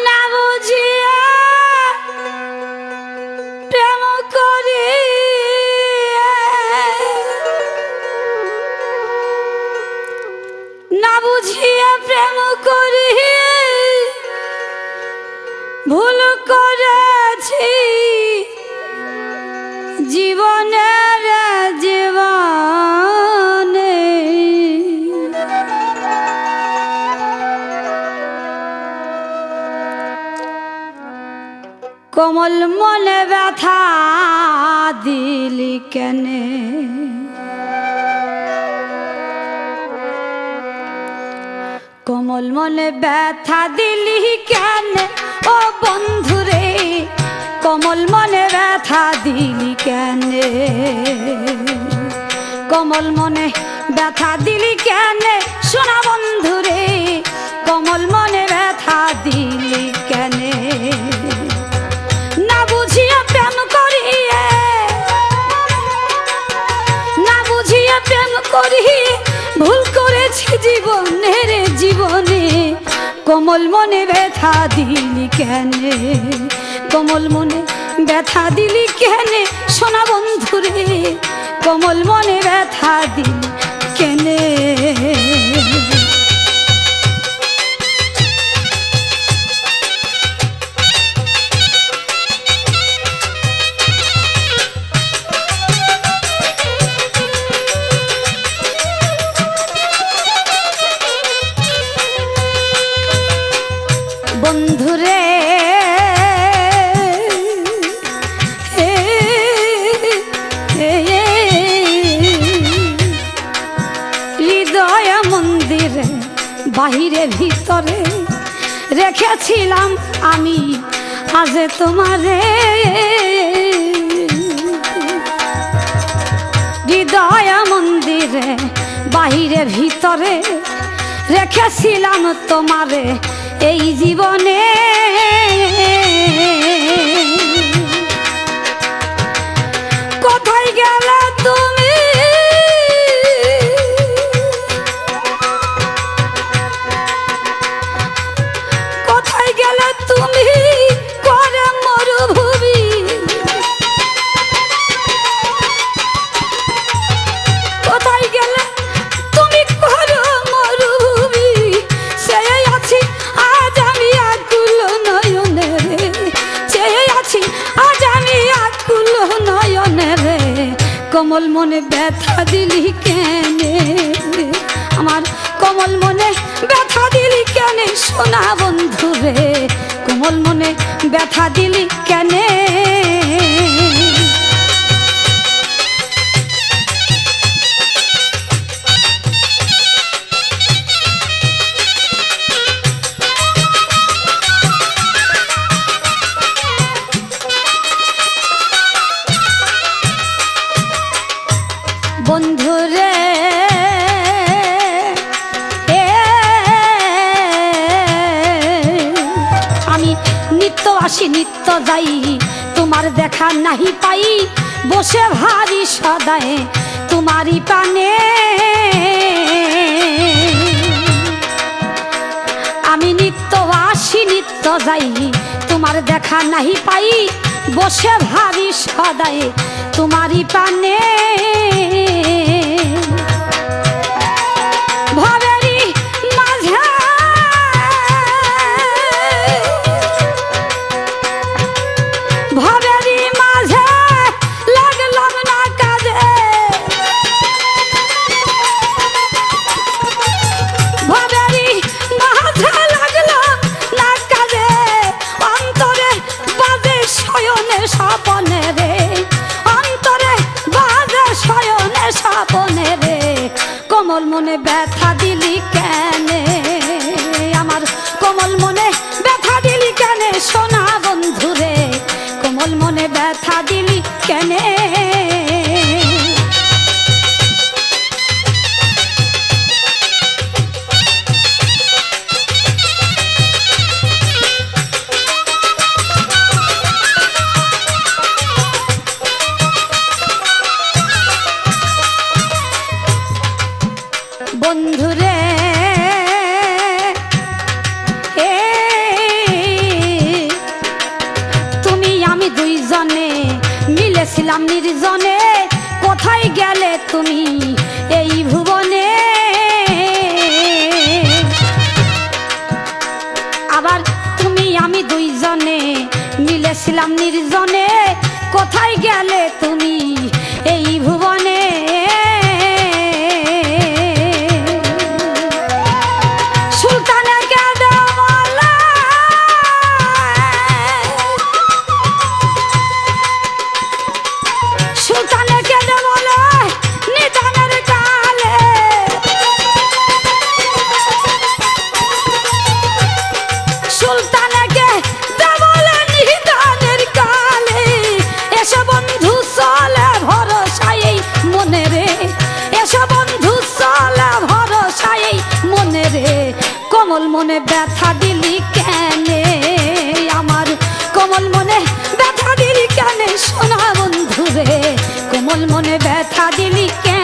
না বুঝিয়া প্রেম করি না বুঝিয়া প্রেম করি ভুল করেছি জীবনের জীবনে কোমল মনে ব্যথা দিলি কেনে কোমল মনে ব্যথা দিলি কেনে ও বন্ধুরে কোমল মনে ব্যথা দিলি কেনে কোমল মনে ব্যথা দিলি কেনে সোনা বন্ধুরে কোমল মনে ব্যথা দিলি কেনে না বুঝিয়া প্রেম করিয়ে না বুঝিয়া প্রেম করিয়ে ভুল করেছি জীবনের জীবনে কোমল মনে ব্যথা দিলি কেনে কোমল মনে ব্যথা দিলি কেনে সোনা বন্ধুরে কোমল মনে ব্যথা দিলি কেনে বন্ধুরে হৃদয় মন্দিরে বাহিরে ভিতরে রেখেছিলাম আমি আজ তোমারে হৃদয় মন্দিরে বাহিরে ভিতরে রেখেছিলাম তোমারে এই জীবনে কোথায় গেলে তুমি কোথায় গেলে তুমি করে মরুভূমি কোথায় গেলে তুমি করো মরুভূমি সে আছি আজ আমি আকুল নয়নে রে চেয়ে আছি আজ আমি আকুল নয়নে রে কোমল মনে ব্যথা দিলি কেনে আমার কোমল মনে ব্যথা দিলি কেনে সোনা বন্ধু রে কোমল মনে ব্যথা দিলি কেনে বন্ধুরে আমি নিত্য আসি নিত্য যাই তোমার দেখা নাহি পাই বসে ভারি সদায় তোমারই পানে আমি নিত্য আসি নিত্য যাই তোমার দেখা নাহি পাই বসে ভারি সদায় তোমারই পানে ভাবেরি মাঝে ভাবেরি মাঝে লাগলাম না কাজে ভাবেরি মাঝে লাগলাম না কাজে অন্তরে বাজে শয়নে স্বপনে রে অন্তরে বাজে শয়নে স্বপনে রে কোমল মনে ব্যথা দিলি কেনে আমার কোমল মনে ব্যথা দিলি কেনে সোনা বন্ধুরে কোমল মনে ব্যথা দিলি কেনে বন্ধুরে গেলে তুমি এই ভুবনে। আবার তুমি আমি দুইজনে মিলেছিলাম নির্জনে, কোথায় গেলে তুমি এই ভুবনে। কোমল মনে ব্যথা দিলি কেনে, আমার কোমল মনে ব্যথা দিলি কেনে সোনা বন্ধু রে, কোমল মনে ব্যথা দিলি কেনে।